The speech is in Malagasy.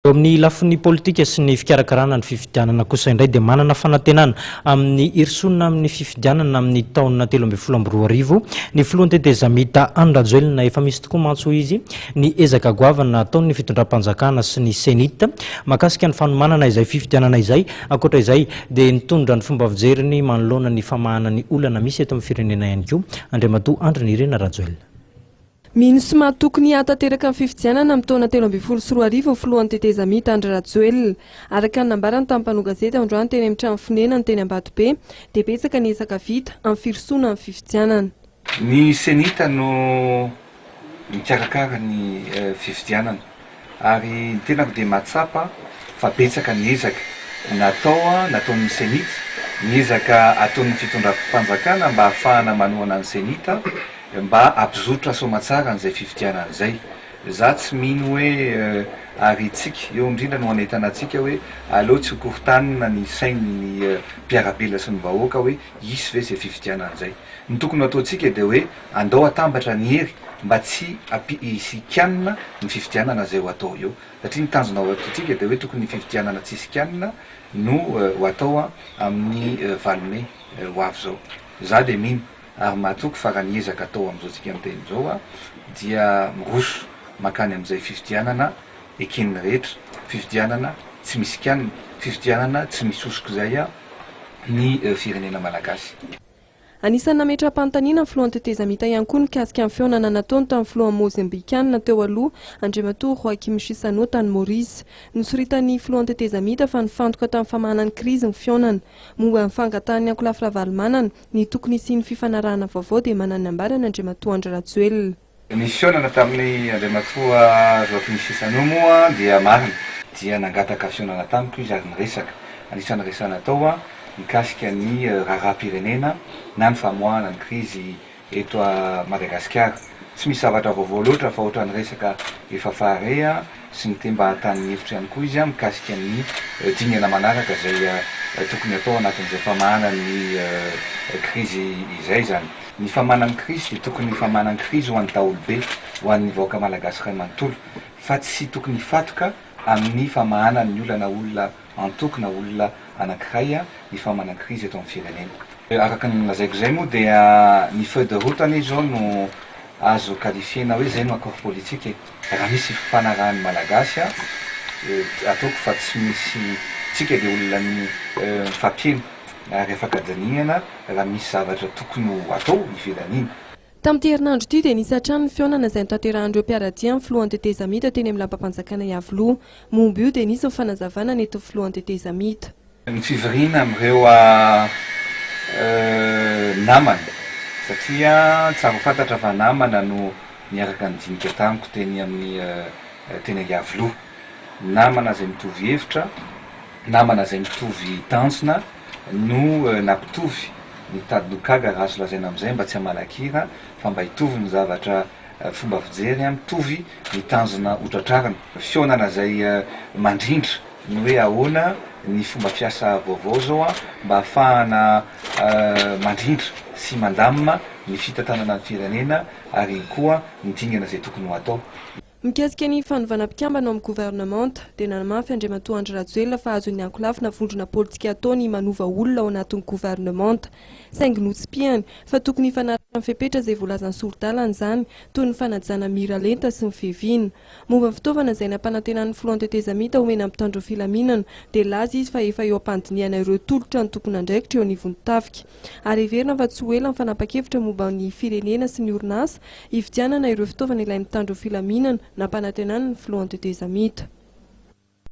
Eo amin'ny lafiny politika sy ny fikarakarana ny fifidianana kosa indray dia manana fanantenana amin'ny irsonina amin'ny fifidianana amin'ny taona 2012 ny filohan'ny tetezamita Anny Rajoelina efa misy tokoa mantso izy ny ezaka goavana ataony fitondram-panjakana sy ny senita makasika ny fanomanana izay fifidianana izay akoatra izay dia nitondra ny fomba fijeriny manoloana ny famahana ny olana misy eto amin'ny firenena ihany koa Andriamatoa Andry Nirina Rajoelina. Minisma tokony hatateraka amin'ny fifidianana amin'ny taona 2012 filohan'ny tetezamita Andry Rajoelina araka ny nambarany tamin'ny mpanoratra gazety androany teny amin'ny trano fonenany teny Ambatobe dia betsaka ny ezaka vita amin'ny firosoana amin'ny fifidianana. Ny senita no mikarakara ny fifidianana ary tenako dia mahatsapa fa betsaka ny ezaka nataon'ny senita, ny ezaka ataon'ny fitondram-panjakana mba ahafahana manohana ny senita mba ampizotra soamatsara n'izay fifidianana izay. Za tsy mino hoe ary itsika eo indrindra no anentana antsika hoe aleo tsy hokorontanina ny sain'ny mpiarabelona sy ny vahoaka hoe isy ve izay fifidianana izay. Ny tokony ataontsika dia hoe andao atambatra ny hery mba tsy hisikanina ny fifidianana izay ho atao eo. Satria ny tanjona ao ataontsika dia hoe tokony fifidianana tsy hisikanina no ho atao amin'ny valome ho avy zao. Za dia mino ary mahatoky fa raha ny ezaka atao amin'izao tsika amin'ny teny izao dia miroso makany amin'izay fifidianana eken'ny rehetra, fifidianana tsy misy kanina, fifidianana tsy misosika izay ny firenena malagasy. Anisan'ny nametra-panontaniana ny filohan'ny tetezamita ihany koa mikasika amin'ny fihaonana nataony tamin'ny filohan'ny Mozambikanina teo aloha Andriamatoa Joaquim Chissano tany Maurice. Nosoritany filohan'ny tetezamita fa nifantoka tamin'ny famahanany krizy ny fihaonana momba ny fangatahany Ankolafy Ravalomanana ny tokony hisian'ny fifanarahana vaovao dia manana ny ambarany Andriamatoa Andry Rajoelina. Ny fihaonana tamin'ny Andriamatoa Joaquim Chissano moa dia marina dia nangataka fihaonana tamiko izy ary niresaka. Anisan'ny resana tao mikasika ny raharaham-pirenena na ny famoahana ny krizy eto a Madagasikara. Tsy misy zavatra vaovao loatra fa ohatra ny resaka efa fahare sy ny temba tany hevitra ihany koa izy mikasika ny dingana manaraka izay tokony atao anatin'izay famahana ny krizy izay zany. Ny famahana ny krizy dia tokony famahana ny krizy ho an'ny daholobe, ho an'ny vahoaka malagasy iray manontolo, fa tsy tokony fatoka amin'ny famahana ny olona antoko na olona anankiray ny famahana ny krizy eto amin'ny firenena. Araka ny lazaiko izay moa dia ny feuille de route anie zao no azo qualifiena hoe izay no accord politique. Raha misy fifanarahan'ny malagasy ataoko fa tsy misy tsika dia olona ny fampiena ary afaka janihana raha misy zavatra tokony ho atao ivelan'iny. Tamin'ity herinandro ity dia nisy hatrany ny fihaonana izay notanterahan'ireo mpiaradia amin'ny filohan'ny tetezamita teny amin'ny lampam-panjakana Iavoloha. Momba io dia nisy ny fanazavana ny eto filohan'ny tetezamita. Ny fivoriana amin'ireo namana satria tsara ho fantatra fa namana no niaraka nidinika tamiko teny amin'ny teny Iavoloha. Namana izay mitovy hevitra, namana izay mitovy tanjona no nampitovy ny tady lokaga raha azo lazaina amin'izay mba tsy hamalakira fa mba hitovy ny zavatra fomba fijery mitovy ny tanjona hotratrarina. Fihaonana izay mandrindra ny hoe ahoana ny fomba fiasa vaovao zao mba ahafahana mandrindra sy mandamina ny fitantanana ny firenena ary koa ny dingana izay tokony ho atao. Mikasika ny fanovana mpikambana amin'ny gouvernemanta dia nanamafy Andriamatoa Andry Rajoelina fa azon'ny Ankolafy na vondrona politika ataony manova olona ao anatin'ny gouvernemanta. Saingy notsipiany fa tokony hifanaraka amin'ny fepetra izay voalazan'ny sorodalana izany toy ny fanajana mira lenta sy ny fiheviana. Momba ny fitaovana izay nampanantenan'ny filohan'ny tetezamita omena amin'ny Mpitandro Filaminana dia laza izy fa efa eo am-pandiniana ireo tolotra ny tokony andraikitra eo anivon'ny tafika. Ary heverina fa tsy ho ela ny fanapa-kevitra momba ny firenena sy ny orinasa hifidianana ireo fitaovana ilain'ny Mpitandro Filaminana nampanantenan'ny filohan'ny tetezamita.